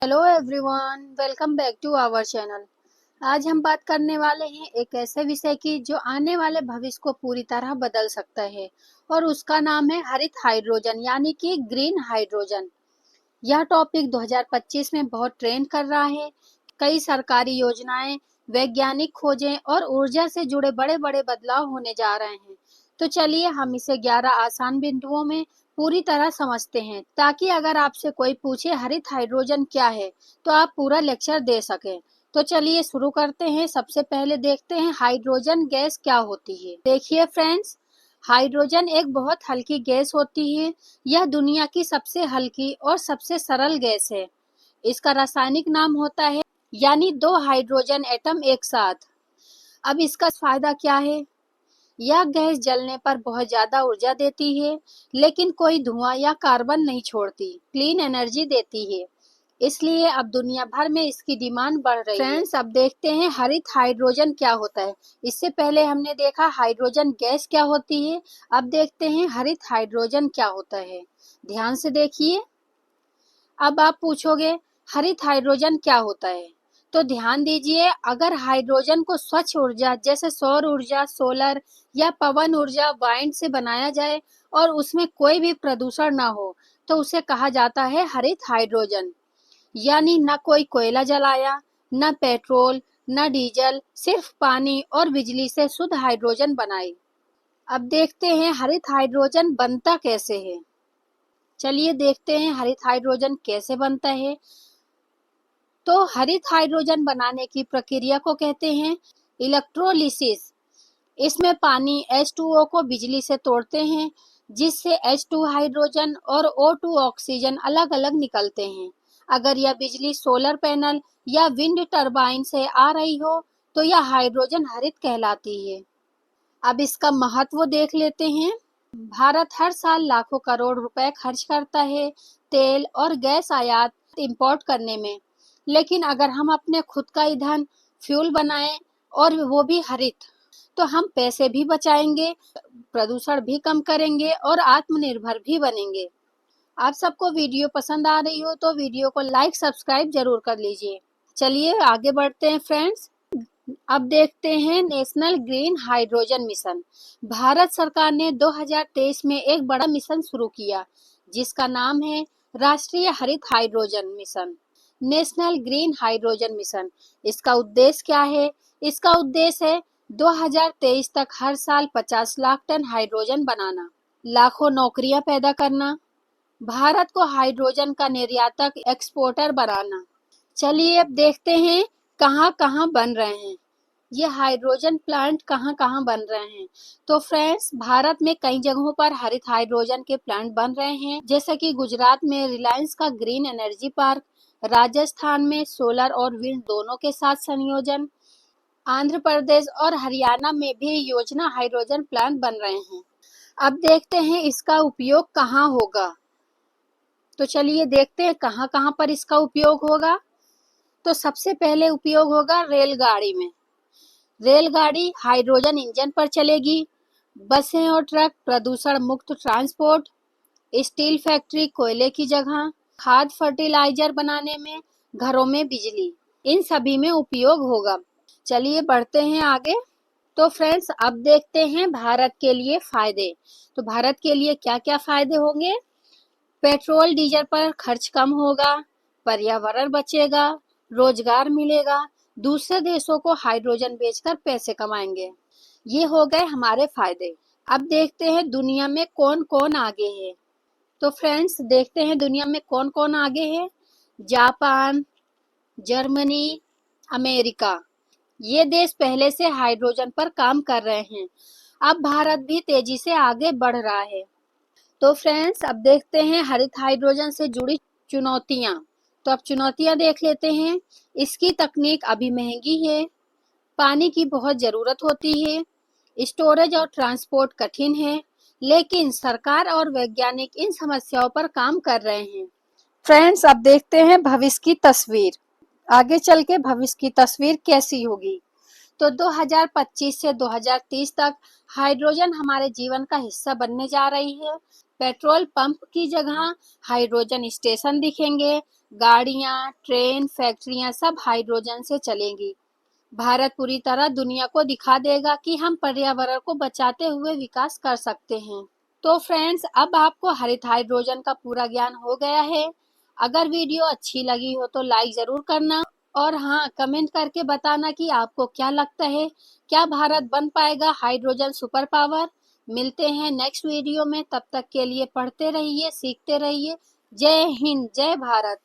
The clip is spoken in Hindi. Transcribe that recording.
Hello everyone, welcome back to our channel. आज हम बात करने वाले हैं एक ऐसे विषय की जो आने वाले भविष्य को पूरी तरह बदल सकता है और उसका नाम है हरित हाइड्रोजन यानी कि ग्रीन हाइड्रोजन। यह टॉपिक 2025 में बहुत ट्रेंड कर रहा है। कई सरकारी योजनाएं, वैज्ञानिक खोजें और ऊर्जा से जुड़े बड़े बड़े बदलाव होने जा रहे हैं। तो चलिए हम इसे 11 आसान बिंदुओं में पूरी तरह समझते हैं, ताकि अगर आपसे कोई पूछे हरित हाइड्रोजन क्या है तो आप पूरा लेक्चर दे सकें। तो चलिए शुरू करते हैं। सबसे पहले देखते हैं हाइड्रोजन गैस क्या होती है। देखिए फ्रेंड्स, हाइड्रोजन एक बहुत हल्की गैस होती है। यह दुनिया की सबसे हल्की और सबसे सरल गैस है। इसका रासायनिक नाम होता है यानी दो हाइड्रोजन एटम एक साथ। अब इसका फायदा क्या है? यह गैस जलने पर बहुत ज्यादा ऊर्जा देती है, लेकिन कोई धुआं या कार्बन नहीं छोड़ती, क्लीन एनर्जी देती है। इसलिए अब दुनिया भर में इसकी डिमांड बढ़ रही है। फ्रेंड्स, अब देखते हैं हरित हाइड्रोजन क्या होता है। इससे पहले हमने देखा हाइड्रोजन गैस क्या होती है। अब देखते हैं हरित हाइड्रोजन क्या होता है। ध्यान से देखिए। अब आप पूछोगे हरित हाइड्रोजन क्या होता है, तो ध्यान दीजिए। अगर हाइड्रोजन को स्वच्छ ऊर्जा जैसे सौर ऊर्जा, सोलर या पवन ऊर्जा, वाइंड से बनाया जाए और उसमें कोई भी प्रदूषण ना हो, तो उसे कहा जाता है हरित हाइड्रोजन। यानी न कोई कोयला जलाया, न पेट्रोल, न डीजल, सिर्फ पानी और बिजली से शुद्ध हाइड्रोजन बनाई। अब देखते हैं हरित हाइड्रोजन बनता कैसे है। चलिए देखते हैं हरित हाइड्रोजन कैसे बनता है। तो हरित हाइड्रोजन बनाने की प्रक्रिया को कहते हैं इलेक्ट्रोलिसिस। इसमें पानी H2O को बिजली से तोड़ते हैं, जिससे H2 हाइड्रोजन और O2 ऑक्सीजन अलग अलग निकलते हैं। अगर यह बिजली सोलर पैनल या विंड टरबाइन से आ रही हो तो यह हाइड्रोजन हरित कहलाती है। अब इसका महत्व देख लेते हैं। भारत हर साल लाखों करोड़ रुपए खर्च करता है तेल और गैस आयात इंपोर्ट करने में। लेकिन अगर हम अपने खुद का ईंधन फ्यूल बनाएं और वो भी हरित, तो हम पैसे भी बचाएंगे, प्रदूषण भी कम करेंगे और आत्मनिर्भर भी बनेंगे। आप सबको वीडियो पसंद आ रही हो तो वीडियो को लाइक सब्सक्राइब जरूर कर लीजिए। चलिए आगे बढ़ते हैं फ्रेंड्स। अब देखते हैं national green hydrogen mission. Bharat सरकार ने 2023 में एक बड़ा मिशन शुरू किया, जिसका नाम है राष्ट्रीय हरित hydrogen mission, national green hydrogen mission. इसका उद्देश्य क्या है? इसका उद्देश्य है 2023 तक हर साल 50 लाख टन हाइड्रोजन बनाना, लाखों नौकरियां पैदा करना, भारत को हाइड्रोजन का निर्यातक एक्सपोर्टर बनाना। चलिए अब देखते हैं कहाँ कहाँ बन रहे हैं ये हाइड्रोजन प्लांट, कहाँ कहाँ बन रहे हैं। तो फ्रेंड्स, भारत में कई जगहों पर हरित हाइड्रोजन के प्लांट बन रहे हैं, जैसे कि गुजरात में रिलायंस का ग्रीन एनर्जी पार्क, राजस्थान में सोलर और विंड दोनों के साथ संयोजन, आंध्र प्रदेश और हरियाणा में भी योजना हाइड्रोजन प्लांट बन रहे हैं। अब देखते हैं इसका उपयोग कहाँ होगा। तो चलिए देखते हैं कहाँ कहाँ पर इसका उपयोग होगा। तो सबसे पहले उपयोग होगा रेलगाड़ी में। रेलगाड़ी हाइड्रोजन इंजन पर चलेगी। बसें और ट्रक प्रदूषण मुक्त ट्रांसपोर्ट। स्टील फैक्ट्री कोयले की जगह। खाद फर्टिलाइजर बनाने में, घरों में बिजली, इन सभी में उपयोग होगा। चलिए बढ़ते हैं आगे। तो फ्रेंड्स, अब देखते हैं भारत के लिए फायदे। तो भारत के लिए क्या क्या फायदे होंगे? पेट्रोल डीजल पर खर्च कम होगा, पर्यावरण बचेगा, रोजगार मिलेगा, दूसरे देशों को हाइड्रोजन बेचकर पैसे कमाएंगे। ये हो गए हमारे फायदे। अब देखते हैं दुनिया में कौन कौन आगे है। तो फ्रेंड्स, देखते हैं दुनिया में कौन कौन आगे है। जापान, जर्मनी, अमेरिका, ये देश पहले से हाइड्रोजन पर काम कर रहे हैं। अब भारत भी तेजी से आगे बढ़ रहा है। तो फ्रेंड्स, अब देखते हैं हरित हाइड्रोजन से जुड़ी चुनौतियां। तो अब चुनौतियां देख लेते हैं। इसकी तकनीक अभी महंगी है, पानी की बहुत जरूरत होती है, स्टोरेज और ट्रांसपोर्ट कठिन है, लेकिन सरकार और वैज्ञानिक इन समस्याओं पर काम कर रहे हैं। फ्रेंड्स, अब देखते हैं भविष्य की तस्वीर। आगे चल के भविष्य की तस्वीर कैसी होगी। तो 2025 से 2030 तक हाइड्रोजन हमारे जीवन का हिस्सा बनने जा रही है। पेट्रोल पंप की जगह हाइड्रोजन स्टेशन दिखेंगे। गाड़ियां, ट्रेन, फैक्ट्रियां सब हाइड्रोजन से चलेंगी। भारत पूरी तरह दुनिया को दिखा देगा कि हम पर्यावरण को बचाते हुए विकास कर सकते हैं। तो फ्रेंड्स, अब आपको हरित हाइड्रोजन का पूरा ज्ञान हो गया है। अगर वीडियो अच्छी लगी हो तो लाइक जरूर करना, और हाँ, कमेंट करके बताना कि आपको क्या लगता है, क्या भारत बन पाएगा हाइड्रोजन सुपर पावर। मिलते हैं नेक्स्ट वीडियो में, तब तक के लिए पढ़ते रहिए, सीखते रहिए। जय हिंद, जय भारत।